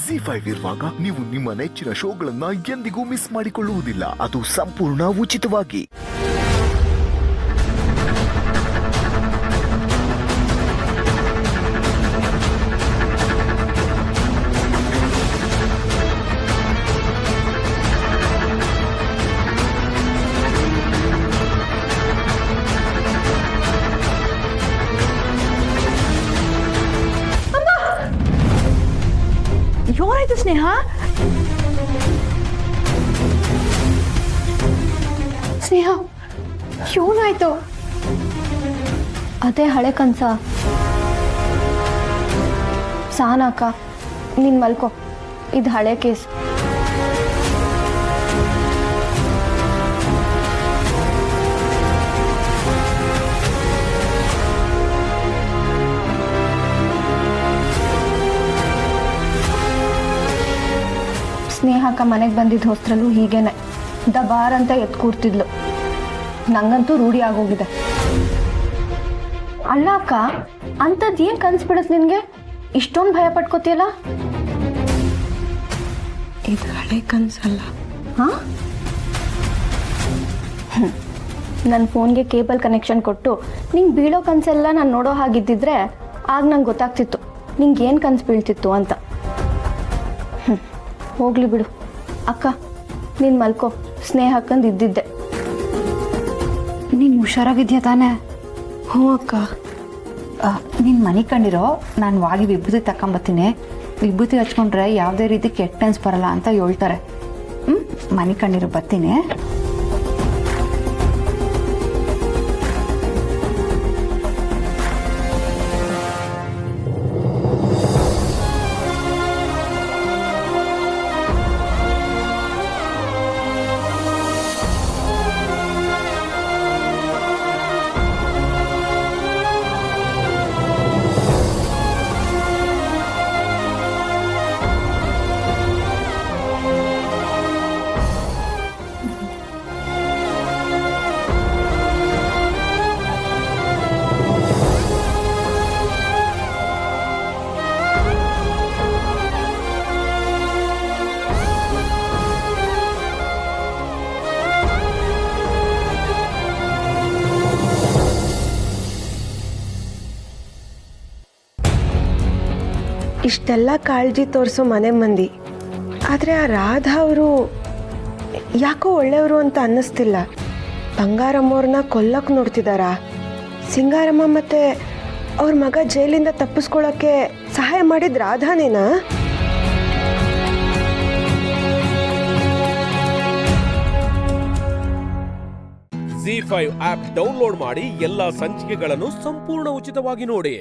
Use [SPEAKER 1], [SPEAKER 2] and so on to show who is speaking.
[SPEAKER 1] ಜಿ5 ಇರುವಾಗ ನೀವು ನಿಮ್ಮ ನೆಚ್ಚಿನ ಶೋಗಳನ್ನ ಎಂದಿಗೂ ಮಿಸ್ ಮಾಡಿಕೊಳ್ಳುವುದಿಲ್ಲ. ಅದು ಸಂಪೂರ್ಣ ಉಚಿತವಾಗಿ.
[SPEAKER 2] ಏನಾಯ್ತು ಸ್ನೇಹ? ಸ್ನೇಹ ಏನಾಯ್ತು?
[SPEAKER 3] ಅದೇ ಹಳೆ ಕನ್ಸ. ಸಾನಕ್ಕ ನೀನ್ ಮಲ್ಕೋ, ಇದು ಹಳೆ ಕೇಸ್. ಸ್ನೇಹಕ್ಕ ಮನೆಗೆ ಬಂದಿದ್ದ ಹೊಸ್ತ್ರಲ್ಲೂ ಹೀಗೇನೆ ದಬಾರ್ ಅಂತ ಎತ್ ಕೂರ್ತಿದ್ಲು. ನಂಗಂತೂ ರೂಢಿ ಆಗೋಗಿದೆ. ಅಲ್ಲ ಅಕ್ಕ, ಅಂಥದ್ದು ಏನು ಕನ್ಸ್ಬಿಡತ್ ನಿನಗೆ? ಇಷ್ಟೊಂದು ಭಯ ಪಟ್ಕೋತಿಯಲ್ಲ?
[SPEAKER 2] ಇದು ಹಳೆ ಕನ್ಸಲ್ಲ.
[SPEAKER 3] ಹಾಂ, ನನ್ನ ಫೋನ್ಗೆ ಕೇಬಲ್ ಕನೆಕ್ಷನ್ ಕೊಟ್ಟು ನಿಂಗೆ ಬೀಳೋ ಕನಸೆಲ್ಲ ನಾನು ನೋಡೋ ಹಾಗಿದ್ದಿದ್ರೆ ಆಗ ನಂಗೆ ಗೊತ್ತಾಗ್ತಿತ್ತು ನಿಂಗೆ ಏನು ಕನಸು ಬೀಳ್ತಿತ್ತು ಅಂತ. ಹೋಗ್ಲಿ ಬಿಡು ಅಕ್ಕ, ನೀನು ಮಲ್ಕೋ. ಸ್ನೇಹ ಅಕ್ಕಂದು ಇದ್ದಿದ್ದೆ.
[SPEAKER 2] ನೀನು ಹುಷಾರಾಗಿದ್ಯಾ ತಾನೇ? ಹ್ಞೂ ಅಕ್ಕ.
[SPEAKER 4] ನೀನು ಮನೆ ಕಂಡಿರೋ, ನಾನು ವಾಗಿ ವಿಭೂತಿ ತಗೊಂಬತ್ತೀನಿ. ವಿಭೂತಿ ಹಚ್ಕೊಂಡ್ರೆ ಯಾವುದೇ ರೀತಿ ಕೆಟ್ಟ ಅನ್ಸ್ ಬರಲ್ಲ ಅಂತ ಹೇಳ್ತಾರೆ. ಮನೆ ಕಂಡಿರೋ ಬರ್ತೀನಿ.
[SPEAKER 2] ಇಷ್ಟೆಲ್ಲ ಕಾಳಜಿ ತೋರಿಸೋ ಮನೆ ಮಂದಿ, ಆದರೆ ಆ ರಾಧಾ ಅವರು ಯಾಕೋ ಒಳ್ಳೆಯವರು ಅಂತ ಅನ್ನಿಸ್ತಿಲ್ಲ. ಬಂಗಾರಮ್ಮವ್ರನ್ನ ಕೊಲ್ಲಕ್ಕೆ ನೋಡ್ತಿದ್ದಾರಾ? ಸಿಂಗಾರಮ್ಮ ಮತ್ತೆ ಅವ್ರ ಮಗ ಜೈಲಿಂದ ತಪ್ಪಿಸ್ಕೊಳ್ಳೋಕ್ಕೆ ಸಹಾಯ ಮಾಡಿದ ರಾಧಾನೇನಾ?
[SPEAKER 5] ಜಿ5 ಆಪ್ ಡೌನ್ಲೋಡ್ ಮಾಡಿ ಎಲ್ಲಾ ಸಂಚಿಕೆಗಳನ್ನು ಸಂಪೂರ್ಣ ಉಚಿತವಾಗಿ ನೋಡಿ.